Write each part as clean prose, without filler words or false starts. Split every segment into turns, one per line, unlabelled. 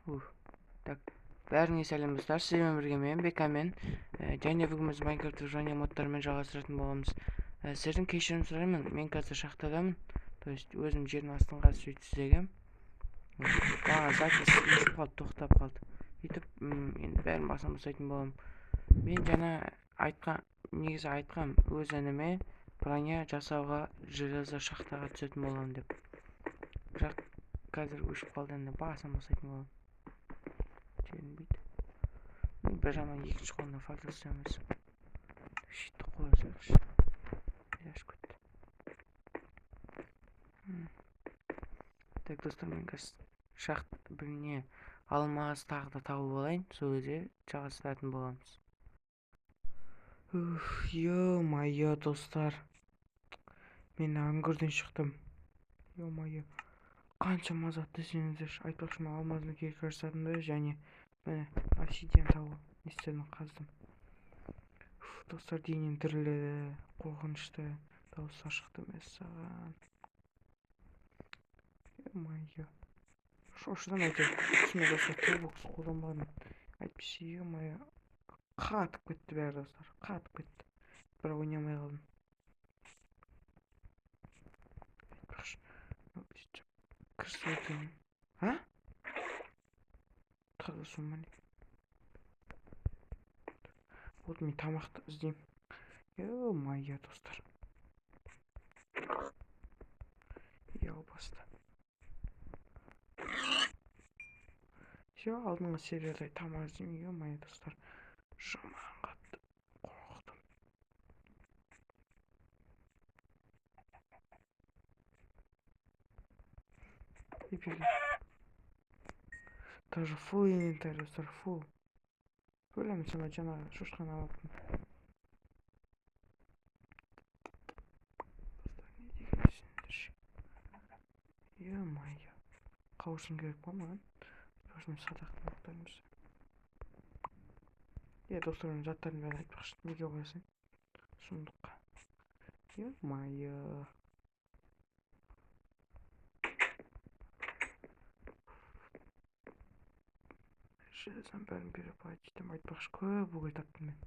Так, бәріңе сәлем достар, сіздермен бірге мен Бекамен, және бүгін біз Майнкрафтты жаңа модтармен жалғастыратын боламыз. Сіздерден кешірім сұраймын, мен қазір шахтадамын, то есть өзім жердің астыңға сөйтіп іздегем. Запись өшіп қалды, тоқтап қалды. Сөйтіп, енді бәрін басынан бастайтын боламын. Мен жаңа негізі айтқам өз ініме броня жасауға железо шахтаға түсетін боламын деп. Бірақ қазір өшіп қалды, енді басынан бастайтын боламын. Көрінбейді. Мен бір жаман екінші қолына факел ұстаймыз. Шитті қоя салайықшы. Ашып кетті. Так, достар, мен қазір шахт біріне алмаз тағы да тауып алайын. Сол кезде жалғастыратын боламыз. Ё-моё, достар. Мен үңгірден шықтым. Ё-моё. Қанша мазат десеңіздер, айтпақшы, алмазды керек жасадым да, және міне обсидиан тауып не істедім, қаздым. Достар, денем дірілдеді, қорқынышты дауыстар шықты мәссаған. Ё-моё. Шошыдан әйтеуір, түсіме достар, турбокс қолданбадым. Әйтпесе, ё-моё, қатып кетті бәрі, достар, қатып кетті. Бірақ ойнамай қалдым. Айтпақшы, кірсе екен. А? Таза сумма не? Вот мен тамақты іздеймін. Ё-моё, достар. Яубасты. Все, алдыңғы серверде тамақ іздеймін. Ё-моё, достар. Жаман қатты қорықтым. Епеге. Даже фул инвентарь, достар, фул. Ойлаймын, сама жаңағы шошқан алыппын. Ё-моё. Қауышын керек па маған? Қауышын садақты мұқтаймыз. Достар, заттарын бәрі айтпақшы, неге қоясың? Сұмдыққа. Ё-моё. Железом бәрін переплатить айтпақшы, көп уголь таптым мен.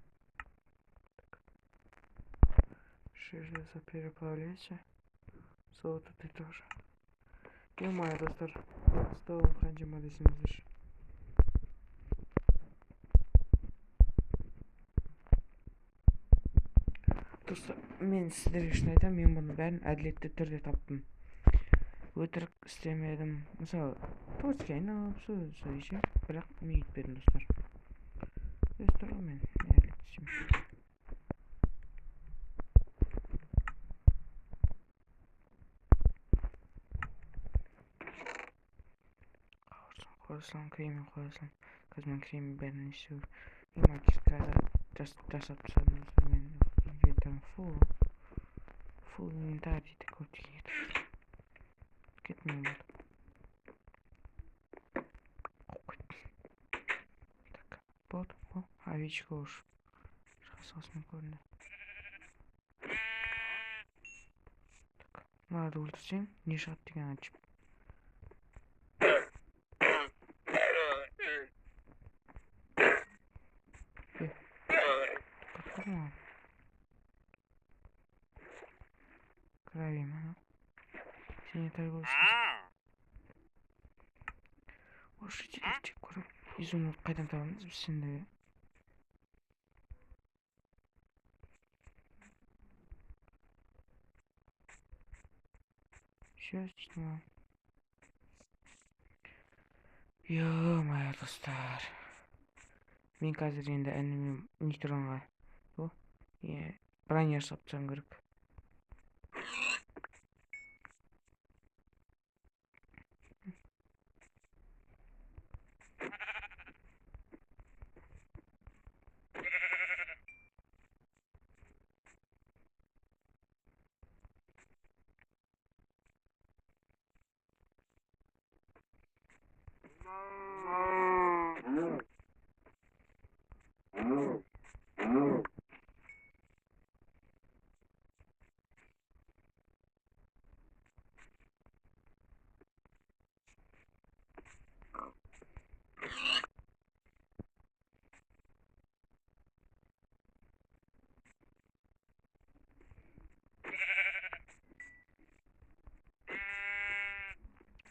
Железо переплавляйте. Золото ты тоже. Ё-моё, достар, столым қаншама десеңіздер. Достар, мен сіздерге шын айтамын, мен бұны бәрін әділетті түрде таптым. Өтірік істемедім. Мысалы, тортке айналып, сөйше, бірақ мен етпедім, достар. Достар, мен әділетті істеймін. Қойсам, кремін қойсам. Қазір мен кремін бәрін істеу. Мен магистрада жасап тастадым, достар. Мен инвентарым фул инвентарь дейді, көптеген кетіп. Кетмей болды. Так, болды. Овечка уж. Шақсасымен көрінді. Так, мынарды өлтірсең, не шығады деген айтып. Кровейм, ана. Сене торговский. Осы директив көріп, изумруд қайдан табамыз біз сендегі? Сейчас снимаем. Ё-моё, достар. Мен қазір енді әніме нейтронға броня жасап тастауым керек.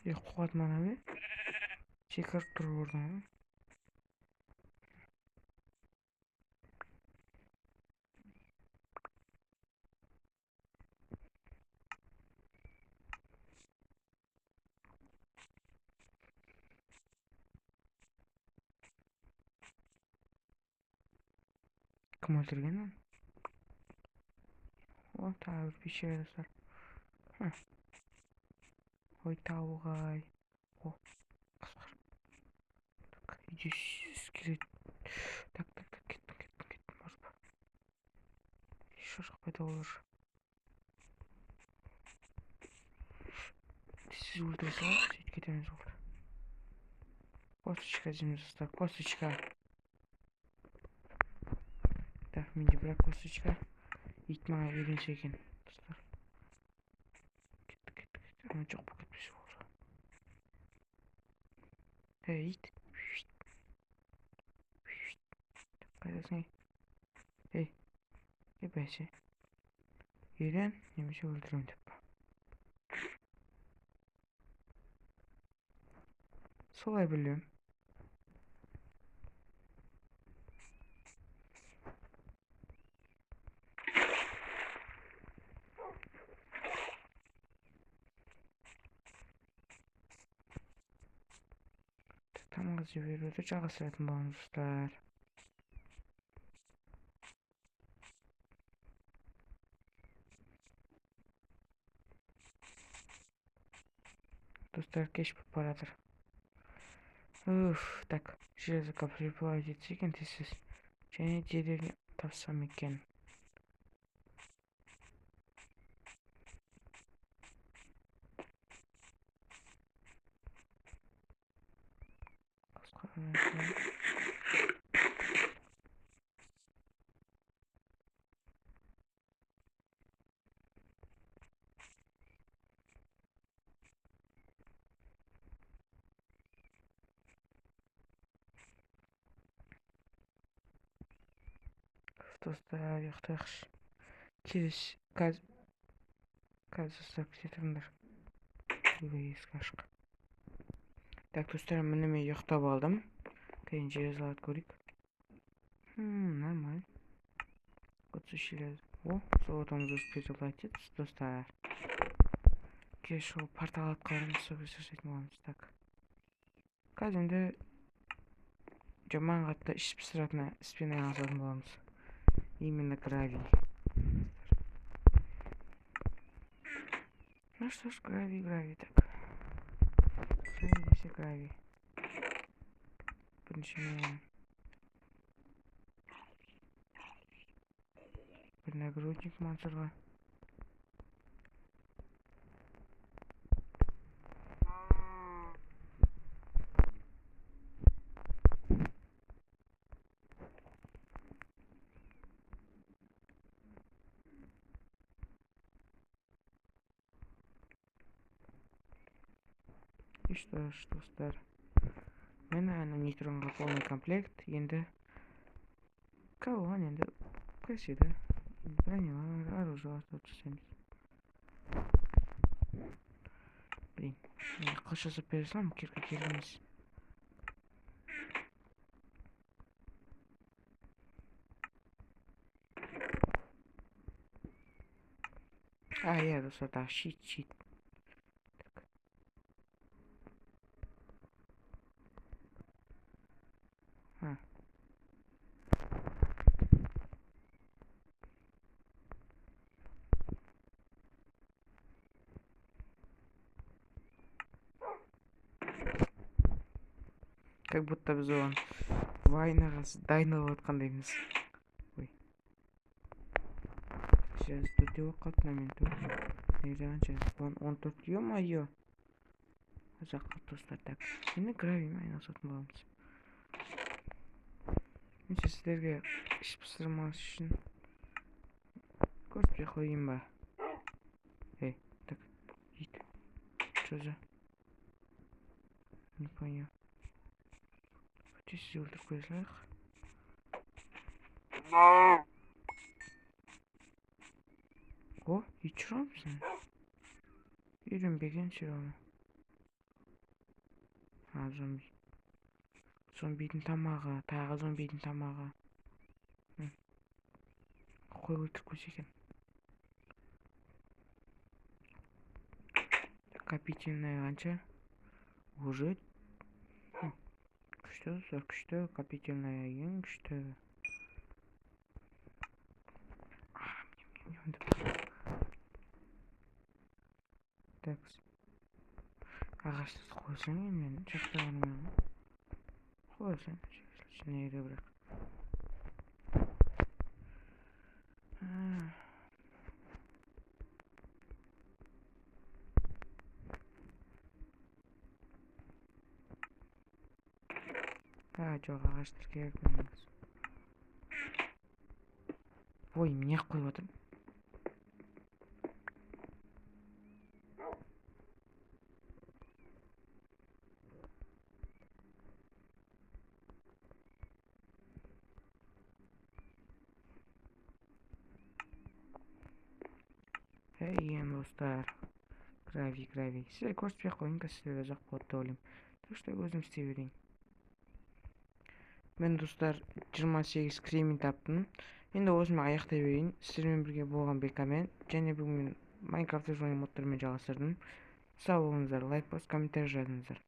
Quvvat mana bu. Chekirib turaverdim. Kim o'ldirgan? O, tavır pişirirler. Heh. Oy tavuğay. O, kızlar. Tak, iyice iskelet. Tak, gittim. Barba. Şaşık payda olur. Siz öldürürseniz, hiç gidemez olur. Kostочка зимнистая, косточка. Так, менде бірақ косточка. Ит мага үйренсе екен, достар. Кетті. Ана жоқ па кетпесе болды. Ит. Қайдасың? Ей бәсе. Үйрен, немесе өлтірем деп. Солай білем. Тамақ жіберуді жалғастыратын боламыз, достар. Достар, кеш болып баратыр. Так, железоға приплавить етсе екен тезсіз. Және деревня тапсам екен. Достар, ұйықтайықшы. Қазір ұстап кететіңдер. Ескі ашық. Так, достар, міне мен ұйықтап алдым. Кейін железаларды көрейік. Нормально. Желез. О, золотымыз өсіп кетіп, достар. Кеш ол портал атқарымыз жасайтын боламыз. Так. Қазір енді жаман қатты іш пісіратына іспен айналысатын боламыз. Именно гравий. Ну что ж, гравий, так. Здесь гравий. Почему? Нагрудник монстра. И что ж, достар. Мына нейтронға полный комплект. Енді колон, енді красиво. Бронялар, оружие жасаймыз. Блин, қыл жасап бере салам, кирка келеміз. Я достар, да, щит. Как будто біз оған вайнаға дайындалып жатқандаймыз. Ой. Сейчас төртеу болып қалды мен тұр. Нелеген сейчас 14, ё-моё. Ұзақ қалды достар. Так, енді гравиймен айналысатын боламыз. Мен сіздерге іш пісірмас үшін көрсетпей қойайын ба? Так, ит. Что за? Не понял. Здесь өлтіріп қоя салайық. О, ит жүр ғой біздің. Үйренбеген жүр оны. зомби. Зомбидің тамағы, тағы зомбидің тамағы. Қой өлтіріп көрсе екен. Копительная қанша? Уже күшті достар, күшті. Копительная ең күшті. Так. Ағашты қойсаң мен жақта бармаймын. Қойсаң ішіне бірақ. Жоқ, ағаштар керек емес. Ой, не қойып отырмын? Ен достар, гравий. Сіздер көрсетпей қойын, сіздерге ұзақ болады деп ойлаймын. Так что өзім істей берейін. Мен достар 28 кремень таптым. Енді осыны аяқтай берейін. Сіздермен бірге болған бекамен және бүгін Майнкрафт ойын моддарымен жалғастырдым. Сау болыңыздар, лайк басып комментарий жазыңыздар.